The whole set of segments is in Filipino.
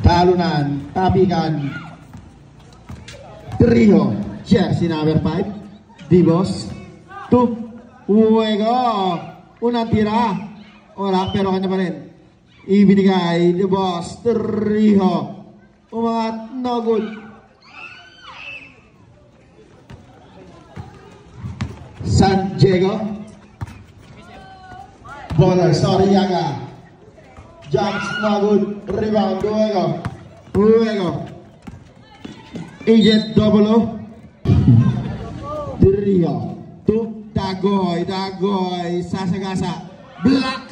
Talunan, tapikan. Trio, jersey number 5. Divos. 2. Uwego. Unang tira. Wala, pero kanya pa rin. Ibinigay. Divos. Trio. Umangat. No good. San Diego. Bowler, Soriaga. Jumps, no good. Rebound, Uwego. Agent Double O. Trio. 2. Dagoy. Sasagasa. Black.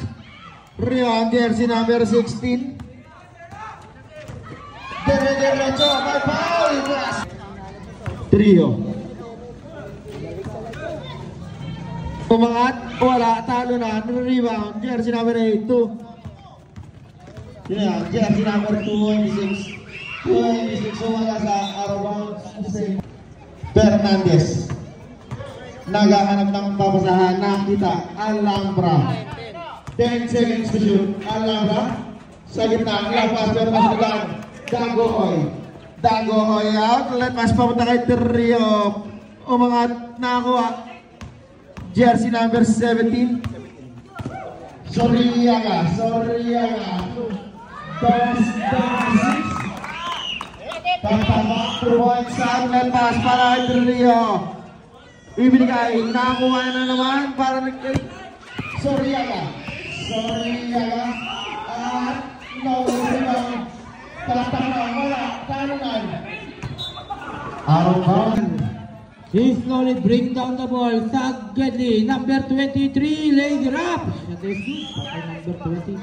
Rebound, jersey number 16. Diretso, may foul. Trio. Umangat, wala, talo na, rebound, jersey number 8, 2. Yeah, jersey number 26. 26, umaga sa Arabang Fernandez. Naghahanap ng papasahan, nakita, Alhambra. 10 seconds to shoot, Alhambra. Sa gitna, lapas, pero mas lang, Dagoy out, let pass papunta kay Trio. Umangat, nakakuha. Jersey number 17. Soriaga. Toss 6. Tatabak 2 points out. Let pass para kay Trio. Ibinigay. Nakakuha na naman para kay Soriaga. At no rebound. Tatabak. Wala. Talunan. Arabang. He slowly bring down the ball. Sagedli, number 23, lays it up. That is good. Number 23.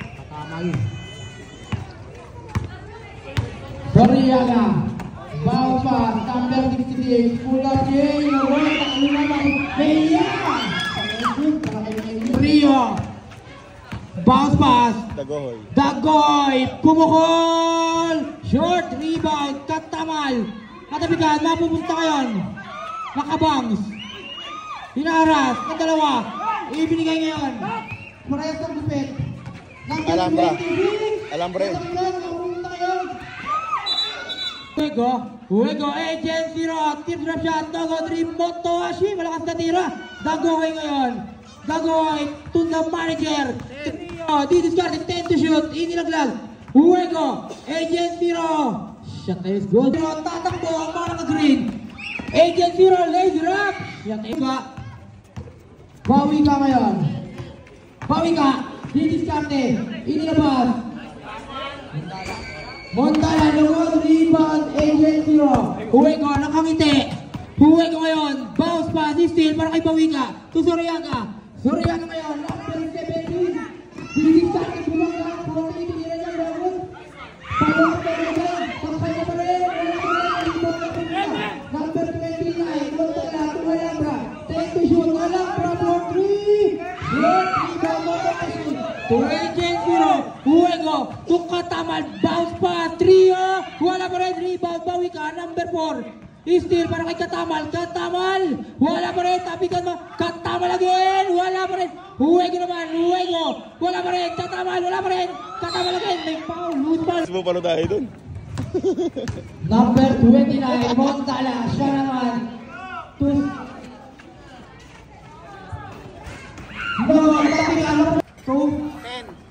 Katamal. Soriaga. Bounce pass, number 66. Pull up Jay. Rio. Bounce pass. Dagoy. Pumukol. Short rebound. Katamal. Katabigan, mapupunta ngayon. Nakabangs. Hinaras, ng dalawa. Ibinigay ngayon. Parehas ng gupit. Alhambra. Uwego, agent 0. Teardrop shot, Dago 3. Motohashi, malakas na tira. Dagoy ngayon. Dagoy to the manager. Trio, discarded, 10 to shoot. Inilaglag. Uwego, agent 0. Shot is good. Tatakbo ang mga naka-green. Agent 0, lays it up. Shot is good. Bawi ka ngayon. Didiscarte. Inilabas. Montana, lungod, rebound, agent 0. Uwego, nakangiti. Uwego ngayon. Bounce pass, steal para kay Bawika. To Soriaga. Soriaga ngayon. Number 17. Didiscarte, bumangga. Bumangga, itinira niya. Bagus. Pagawag na rin. Pakay na pa rin. Number 29. Montana, to Alhambra. 10 to shoot. Alhambra for 3. Short, rebound, Motohashi. To agent 0. Uwego, to Katamal. Bounce pass, Trio. Wala pa rin. Rebound, Bawika. Number 4. Steal para kay Katamal. Wala pa rin. Tapikan mo. Katamal again. Wala pa rin. Uwego naman. Wala pa rin. Katamal again. May foul. Loose ball. Mo palo tayo dun. Number 29. Montala. Siya naman.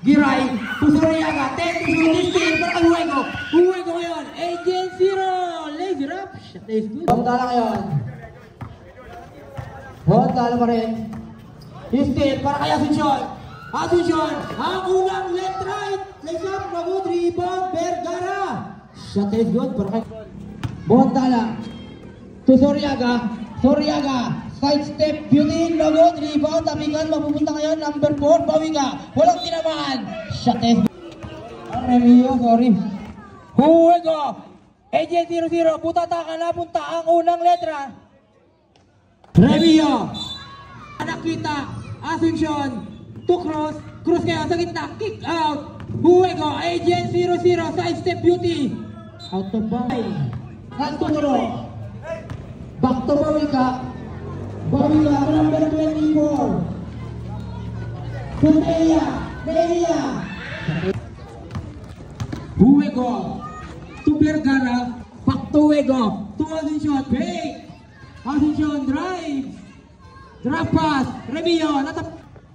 Giray. Soriaga. 10 to shoot. Steal para kay Uwego. Uwego ngayon. Agent 0. Lazy rap. Shot is good. Montala ngayon. Montala pa rin. Steal para kay Asuncion. Ang unang left right. Lays up. Good rebound. Vergara. Shot is good para kay Montala. To Soriaga. Side step, Beauty, Logod, rebound, tapikan, mapupunta ngayon, number 4, Bawika, walang tinamaan, shot is Remio, sorry. Uwego, agent 0-0, butataka, napunta ang unang letra. Remio, nakita, Asuncion, to cross ngayon sa gitna, kick out. Uwego, agent 0-0, side step, Beauty, out of bounds. Nagturo, back to Bawika. Bawika, number 24. Puneya, Mejia. Huego. To Vergara. Back to Huego. To Asuncion. Fake. Asuncion drive. Drop pass. Remillo.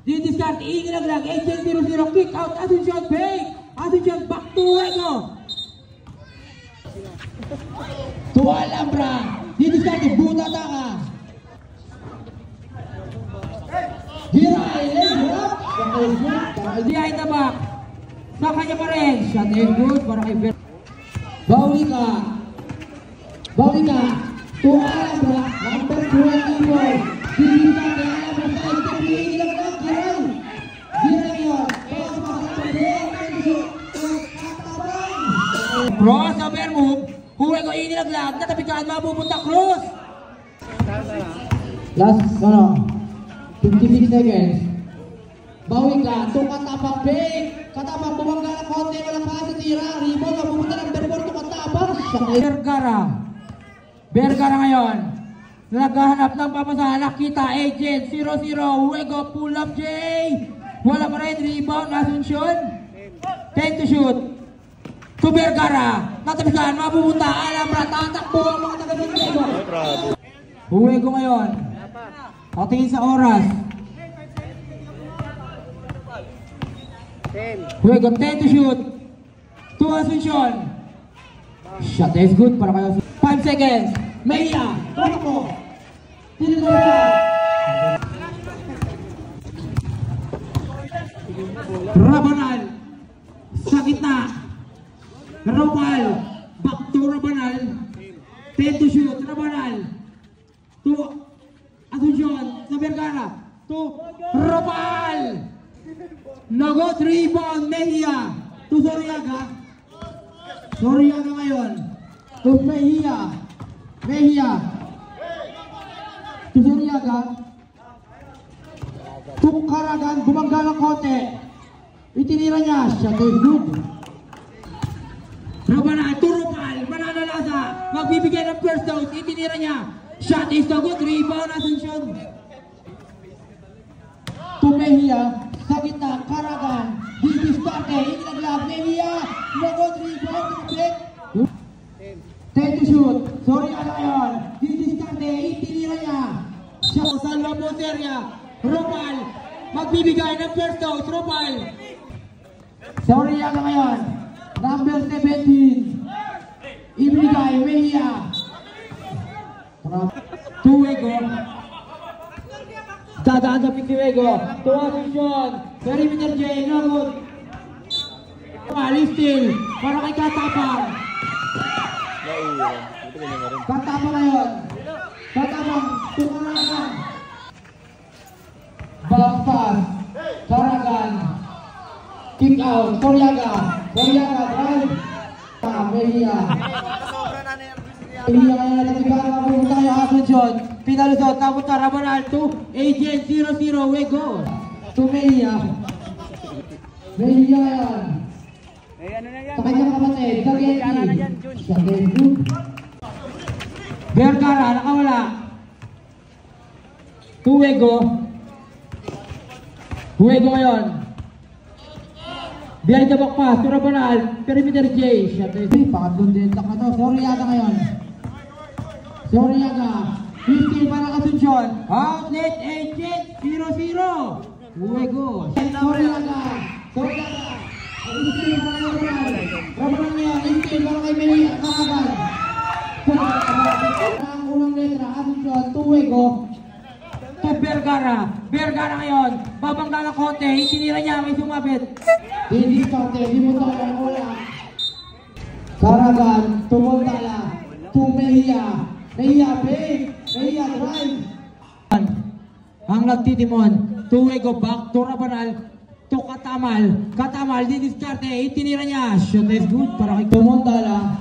Didiscard. Inilaglag. Agent 0-0. Kick out. Asuncion. Fake. Asuncion. Back to Huego. To Alhambra. Didiscard. Buta taka. Giray. Leg. Behind the back. Sa kanya pa rin. Shot is good para kay Ver. Bawi ka. To Alhambra. Number 24. Didiscard. Alhambra. Sa ito. Inilaglag. Giray. Giray yun. Cross. Over move. Huwego inilaglag. Natapikaan. Mapupunta. Cross. Last. 56 seconds. Bawi ka, to Katapang fake. Katapang bumangga ng konti, walang pasa tira. Rebound, mapupunta ng Berbor to Katapang. Vergara ngayon. Naghahanap ng papasahan. Nakita, Agent, 0-0. Huwego, pull up, Jay. Wala pa rin, rebound, Asuncion. 10 to shoot. To Vergara. Natapisan, mapupunta. Alhambra, tatakbo ang mga taga-Huwego. Huwego ngayon. Patingin sa oras. Huwego, 10 to shoot. To Asuncion. Shot is good para kayo. 5 seconds. Mejia. Tumakbo. Tinidor. Rabanal. Sa gitna. Ropal. Back to Rabanal. 10 to shoot. Rabanal. To Asuncion. Sa Vergara. To Ropal. Nagot rebound, Mejia. To Soriaga. Soriaga ngayon. To Mejia. To Soriaga. To Caragan. Bumangga ng konti. Itinira niya. Shot is good. Rabanal. To Ropal. Mananalasa. Magbibigay ng first down. Itinira niya. Shot is no good. Rebound, Asuncion. To Mejia. Sa gitna, Caragan, Didiscarte, inilaglag, Mejia, nagot, rebound, break. 10 to shoot, Soriaga ngayon, Didiscarte, itinira niya. Siya, salva po serya, Ropal, magbibigay ng first out, Ropal. Soriaga ngayon, number 17, ibigay, Mejia. Huwego. Dadaan sa Huwego. To Asuncion. Perimeter J. Nagot. Steal. Para kay Katapang. Katapang ngayon. Katapang. Tumaragan. Bounce pass. Caragan. Kick out. Soriaga. Drive. Mejia. Mejia ngayon natatigaan. Mapupunta tayo Asuncion. Pinalusot, napunta Rabanal to Agent 0-0, Huwego. To Mejia. Mejia yan. Sa kanyang kapatid, Sageti. Vergara, nakawala. To Huwego. Huwego ngayon. Behind the back pass, to Rabanal. Perimeter J. Pangatlong din na to. Soriaga ngayon. Soriaga. 15 para Asuncion. Outlet Agent 0-0. Huwego. Soriaga. Rabanal ngayon. 18 para kay Mejia. Caragan. Ang unang letra. Asuncion. To Huwego. To Vergara. Vergara ngayon. Babangga ng konti. Itinira niya. May sumabit. Didiscarte. Dimutala. Wala. Caragan. To Montala. To Mejia. Mejia. Big. Mejia drive. Ang nagtitimon. To Huwego. Back to Rabanal. To Katamal. Didiscarte. Itinira niya. Shot is good para kay to Montala.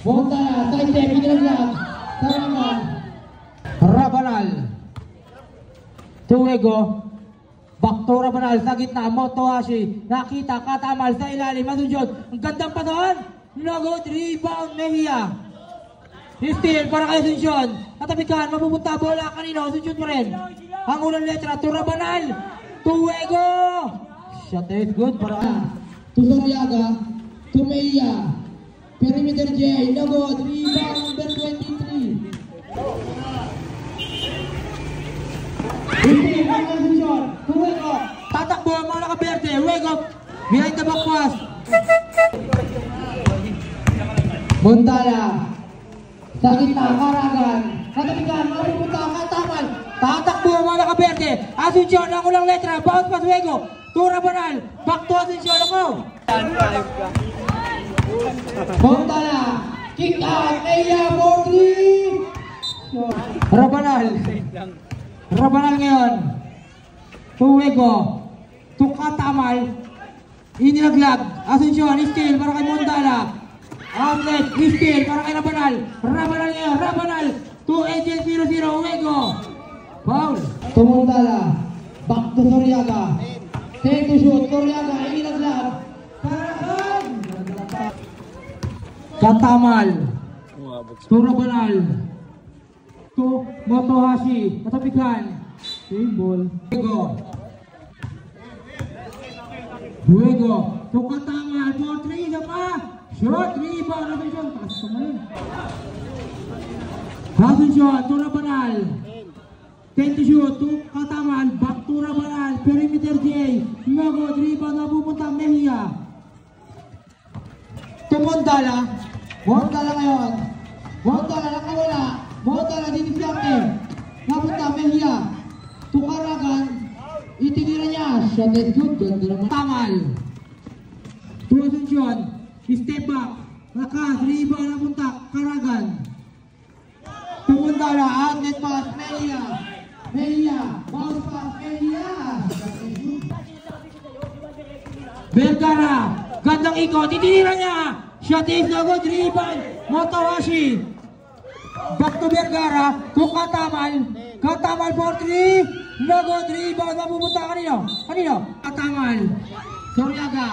Side step. Inilaglag. Caragan. Rabanal. To Huwego. Back to Rabanal. Sa gitna. Motohashi. Nakita. Katamal sa ilalim. Asuncion. Ang gandang pasokan. Nagot. Rebound. Mejia. Steal para kay Asuncion. Natapikan. Mapupunta. Bola kanino. Asuncion pa rin. Ang unang letra. To Rabanal. To Huwego. Shot is good para to Soriaga, to Meia. Perimeter J, no good. Rebound number 23. Hindi, Constitution. To Wego. Tatakbo ang mga nakaberte. Wego. Behind the back pass. Montana. Sa gitna, Caragan. Katabigan, mapupunta ang Kataman. Tatakbo ang mga nakaberte. Asuncion, ang ulang letra. Bounce pass, Wego. Tura Banal. Back to Asuncion ako. Montana. Kick out. Meia for 3. Rabanal. Rabanal ngayon. Tuwego. Tukatamal. Inilaglag. Asuncion. Steal para kay Montana. Outlet. Steal para kay Rabanal. Rabanal ngayon. Rabanal. 2-8-0-0. Uwego. Foul. To Montana. Back to Soriaga. Take to shoot. Soriaga. Inilaglag. Karakan. Katamal. To Rabanal. To Motohashi. Katapikan. Same ball. Uwego. Uwego. To Katamal. 4-3. Isa pa. Shot. Rebound. Asuncion. Taas pa ngayon. Asuncion. To Rabanal. 10 to shoot. To Katamal. Back to Rabanal. Perimeter J. No good. Rebound. Napupunta Mejia. To Montana. Montana ngayon. Montana nakawala. Montana dinisyarte. Napunta Mejia. To Caragan. Itinira niya. Shot is good. Ganda naman. Tamal. To Asuncion. Step back. Lakas. Rebound napunta. Caragan. To Montana. Outlet pass. Mejia. Mejia. Bounce pass. Mejia. Vergara. Gandang ikot. Itinira niya. Shot is no good. Rebound. Motohashi. Back to Vergara. To Katamal. Katamal for 3. No good. Rebound. Mapupunta kanino? Kanino? Katamal. Soriaga.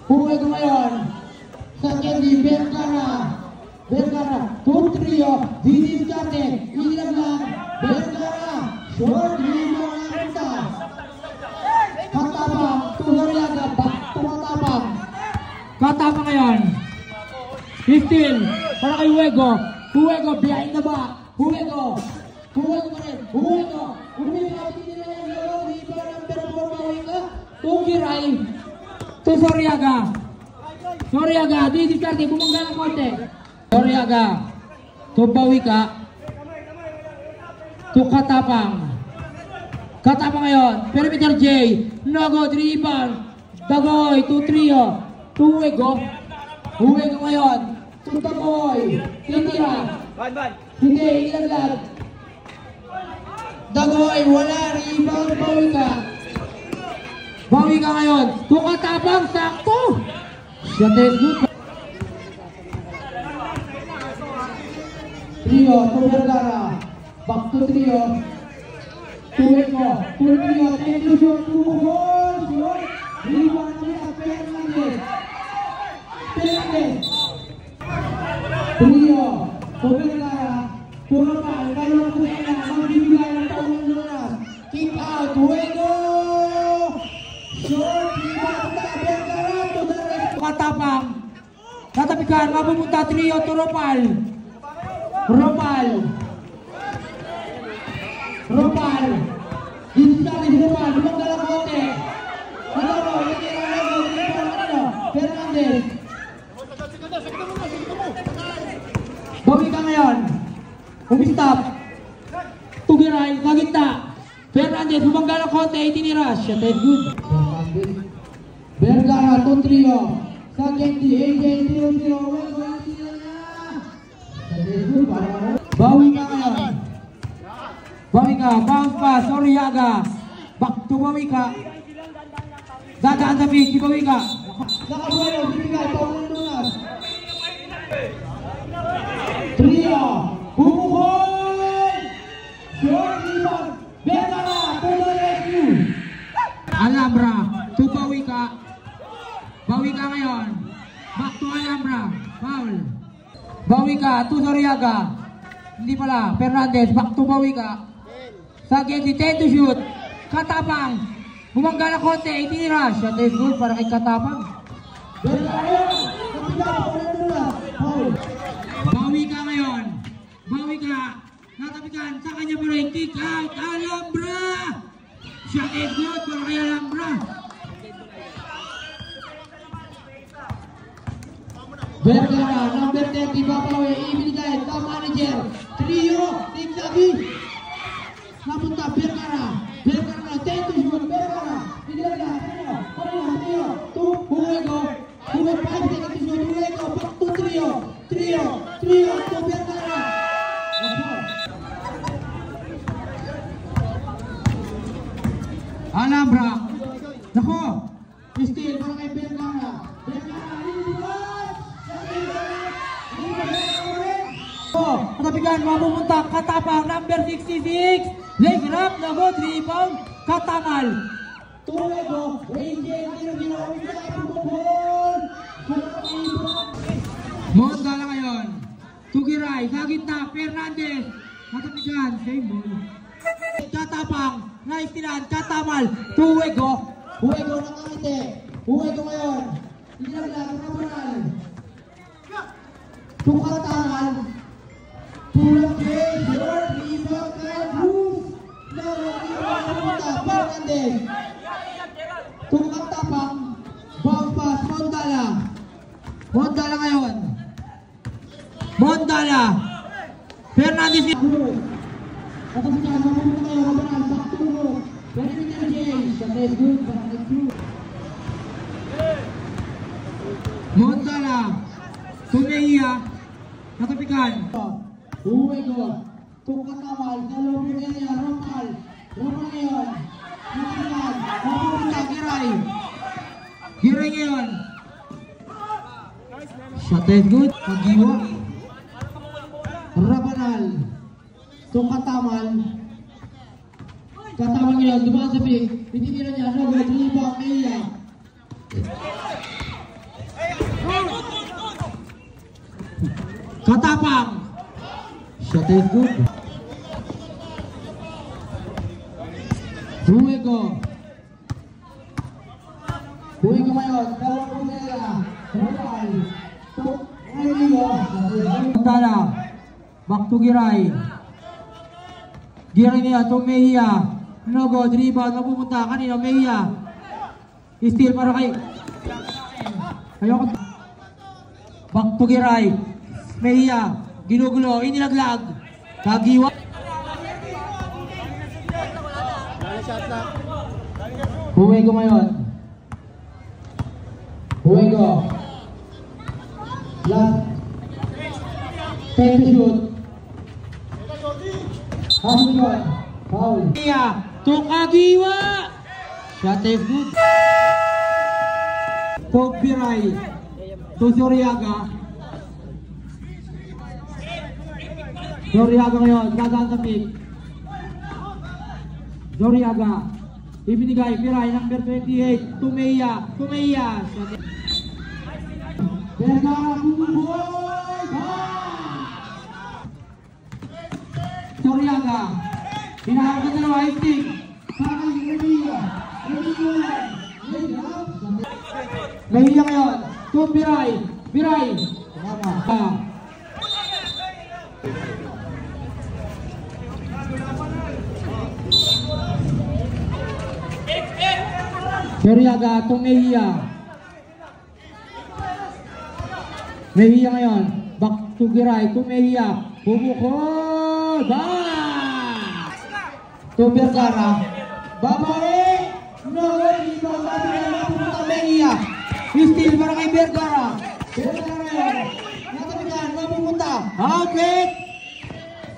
Uwego ngayon. Sa Kendi. Vergara. Vergara. 2-3. Diniskarte. Inilaglag. Vergara. Short. Rebound napunta. Katapang. To Soriaga. Back to Katapang. Katapang ngayon. Steal. Para kay Uwego. Uwego. Behind the back. Uwego. Uwego pa rin. Uwego. Uwego. Rebound number 4. Bawika. To Kiray. To Soriaga. Soriaga. Diniskarte. Bumangga ng konti. Soriaga. To Bawika. To Katapang. Katapang ngayon. Perimeter J. No good. Rebound. Dagoy. To Trio. To Uwego. Uwego ngayon. To Dagoy. Titira. Hindi. Ilaglag. Dagoy. Wala. Rebound. Bawika. Bawika ngayon. To Katapang. Sakto. Shot is good. Trio. To Vergara. Back to Trio. To Uwego. To Trio. Take to shoot. To goal. Shot. Rebound niya. Fernandez. Fernandez. Trio. To Vergara. To Ramal. Kayo po sila. Magbibigay ng taong lunas. Kick out. Uwego. Short. Rebound na. Vergara. To the rest. Katapang. Katapikan. Mapupunta Trio. To Ramal. Ramal. Ramal. Dinisali si Ramal. Bumangga ng konti. Madaro. Fernandez. Bawika ngayon. Umistap. Tugiray. Kagitna. Fernandez. Bumangga ng konti. Itinira. Shot is good. Vergara to Trio. Sa Kendi. 8-0-0. Bawika ngayon. Bawika, bounce pass, Soriaga. Back to Bawika. Dadaan sa pitch si Bawika. Nakabuelo, bibigay, Paul Lunas. Trio, bumuhol! Short rebound, Vergara, to the rescue. Alhambra, to Bawika. Bawika ngayon. Back to Alhambra, foul. Bawika, to Soriaga. Hindi pala. Fernandez, back to bawi ka. Sagedi, 10 to shoot. Katapang. Bumangga na konti, itinira. Shot is good para kay Katapang. Bawi ka ngayon. Bawi ka. Natapikan sa kanya pa rin. Kick out. Alhambra. Shot is good para kay Alhambra. Vergara, number 30, Bapawe, ibinigay, top manager, trio, Team Sabi. Napunta, Vergara, 10 to shoot, Vergara, Vergara, trio, 2, Huwego, 5 seconds to shoot, Huwego, back to trio, to Vergara. Alhambra, nako, steal para kay Vergara, Katapikan, mapupunta, Katapang, number 66, leg wrap, nagot, rebound, Katamal. Tuwego, Angel, Monda na ngayon, Tugiray, sa gitna, Fernandez, Katapikan, same ball. Katapang, nice tinan, Katamal, Tuwego, Huwego ng kamite, Huwego ngayon, Inaglag, Ramoral, Tukatamal, Pulang Jay, George, Rebound, Kyle Cruz, Fernandez, Tukatapang, Bampas, Mondala ngayon, Mondala, Fernandez, Katapikan, mapupunta ngayon, Ramoral, Bakturo, Fernandez, Jay, Shot good, Fernandez, Mondala, Tumeia, Katapikan, Huwego, Tukatamal, Dalawang area, Romal ngayon, Katapikan, mapupunta, Giray ngayon, shot is good, Pagiwa, Rabanal, Tukatamal, ngayon, dumaan sa pick, itinira niya, Nogod, rebound, Meia, Katapang, shot is good. Huwego ngayon, dalawang nila, Romal, Mondala, back to Giray niya, to Mejia, Nogod, rebound, napupunta, kanina, Mejia, steal para kay, ayoko, back to Giray, Mejia, ginugulo, inilaglag, Kagiwa. Huwego ngayon. Last 10 to shoot. Half yun. Foul. Mejia, to Kagiwa. Shot is good. To Biray. To Soriaga. Doriaga ngayon, dadaan sa pick. Doriaga, ibinigay, Piray, number 28, Tumeia. Vergara, Doriaga, hinahawakan na naman, stick. Para kay Mejia ngayon, to Piray. Doriaga, to Mejia ngayon, back to Giray, to Mejia, bubukol, to Vergara, babae, pumunta Mejia, steal para kay Vergara ngayon, natapikan, mapupunta, outlet,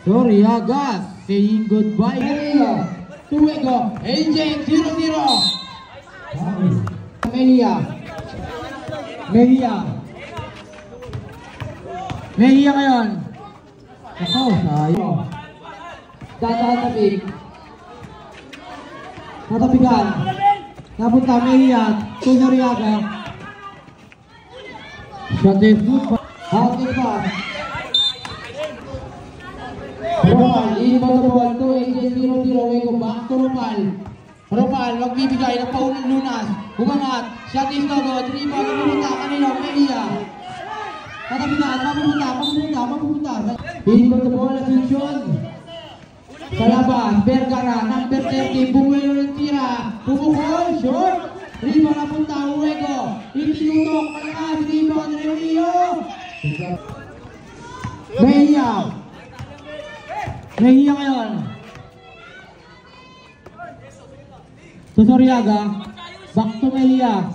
Doriaga, saying goodbye, Mejia, Tuwego, Agent, 0-0, Mejia ngayon. Ako, sayo. Dadaan natapikan. Napunta Mejia, Doriaga. Shot is good. Out is pass. Inbound the ball to AJ00. Wego back to Ropal. Ropal, magbibigay ng paunang lunas. Umangat. Shot is no good. Rebound. Mapupunta kanino. Mejia. Tatapitan. Mapupunta. Inbound the ball. Asuncion. Sa labas. Vergara. Number 30. Bumuelo ng tira. Pumukol. Short. Rebound napunta. Wego. Itinutok. Malakas. Rebound. Remilio. Mejia. Mejia ngayon. To Soriaga. Back to Mejia.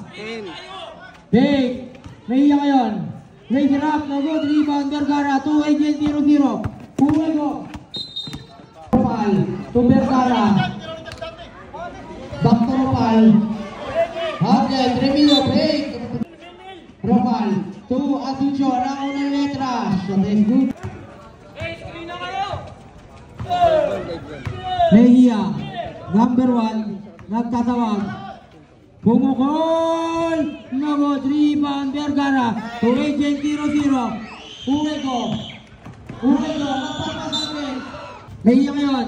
Big. Mejia ngayon. Raise it up. No good. Rebound. Vergara. To AJ00. Fuego. Ropal. To Vergara. Back to Ropal. Hagel. Remilio. Break. Ropal. To Asuncion. Ang unang letra. Shot is good. Mejia, number 1, nagtatawag. Pumukol! Nagod, rebound, Vergara. To AJ00. Uwego, magpapasakin. Mejia ngayon,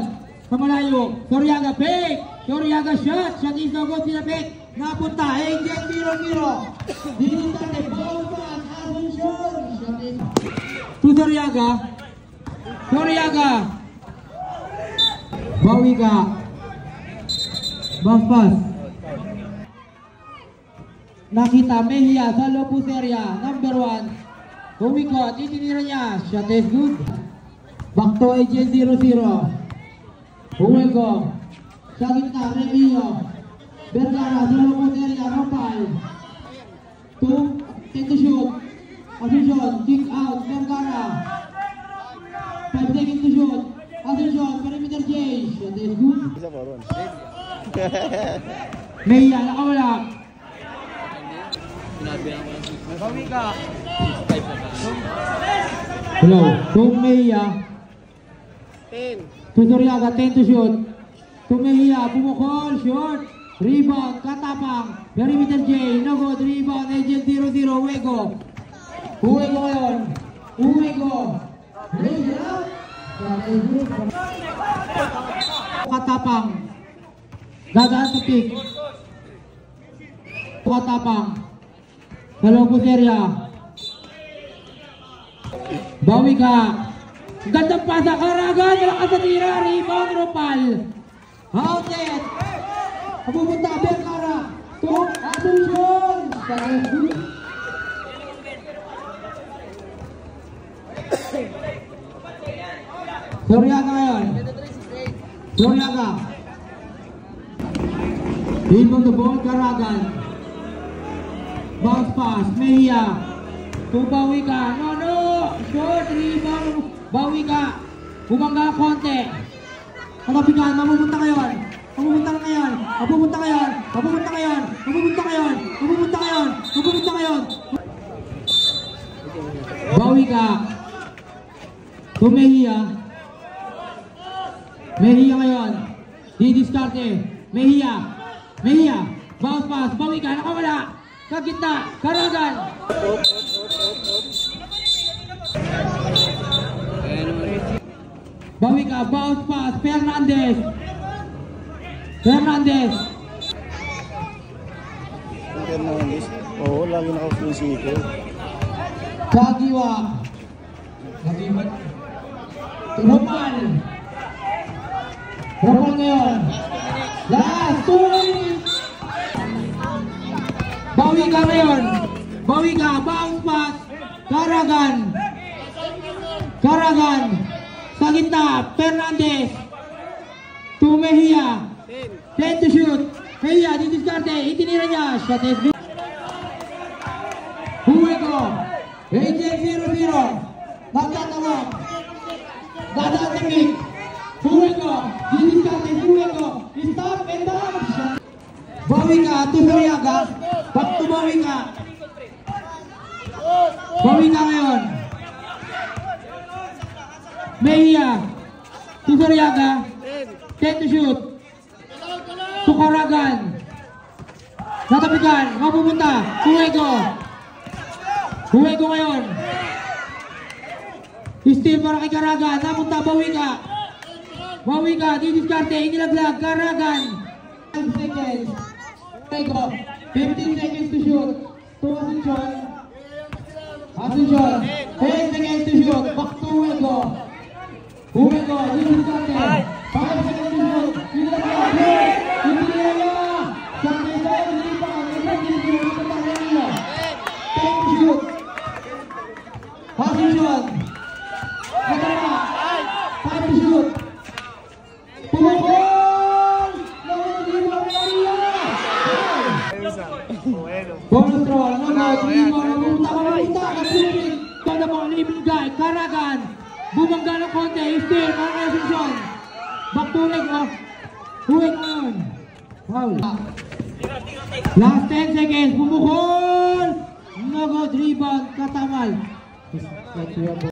kamalayo. Soriaga, fake. Soriaga shot. Shot is nagod, sinapit. Napunta, AJ00. Dinutante, ball pass, Asuncion. Shot is to Soriaga. Bawi ka. Bounce pass. Nakita Mejia sa Lopus area. Number 1. Umikot. Itinira niya. Shot is good. Back to AJ00. Huwego. Sa gitna. Remilio. Vergara sa Lopus area. Ropal. 2. Take to shoot. Asuncion. Kick out. Vergara. 5 seconds to shoot. Asuncion, perimeter J. Shot is good. Mejia, nakawala. Hello, to Mejia. To Soriaga, 10 to shoot. To Mejia, pumukol, short. Rebound, katapang. Perimeter J, no good. Rebound, AJ00, Wego. Huwego ngayon. Huwego. Raise it up. Katapang. Gagaan sa pick. Katapang. Sa Lopus area. Bawi ka. Gandang pasa. Karagan. Malakas sa tira. Rebound. Ropal. Outed. Pupunta. Vergara. To Asuncion. Soriaga ngayon. Soriaga. Inbound the ball, Caragan. Bounce pass, Mejia. To Bawi ka. No. Short rebound. Bawi ka. Bumangga konti. Katapikan, mapupunta ngayon. Bawi ka. To Mejia. Mejia ngayon. Didiskarte. Mejia. Bounce pass. Bawi ka. Nakawala. Kagitna. Caragan. Bawi ka. Bounce pass. Fernandez. Oo, lagi naka-physico. Kagiwa. Ropal ngayon. Last 2 minutes. Bawi ka ngayon. Bounce pass. Caragan. Sa gitna. Fernandez. To Mejia. 10 to shoot. Mejia, didiskarte. Itinira niya. Shot is good. Huwego. AJ00. Magtatawag. Dadaan sa pick. Huwego. Didiskarte. Huwego. Stop and down. Bawi ka. To Soriaga. Back to Bawi ka. Bawi ka ngayon. Mejia. To Soriaga. 10 to shoot. To Caragan. Natapikan. Mapupunta. Huwego ngayon. Steal para kay Caragan. Napunta. Bawi ka. Wawi ka, didiskarte, inilaglag, Karagan. 5 seconds. Ego, 15 seconds to shoot. To Asuncion. Asuncion, 10 seconds to shoot. Back to Uego. Uego, didiskarte. 5 seconds to shoot. Inilaglag. Inilaglag. Sakay sa inilipang. Inilaglag. 10 to shoot. Asuncion. Matama. 5 to shoot. Pumukol! Nangulibang Maria! Bonus throw, nangulibang mamunta, kapulipin. Pada mga libigay, Karagan. Bumangga ng konti, still, mga Asuncion. Back to leg, Huwag ngayon. Foul. Last 10 seconds, pumukol! Nagod, rebound, Katamal.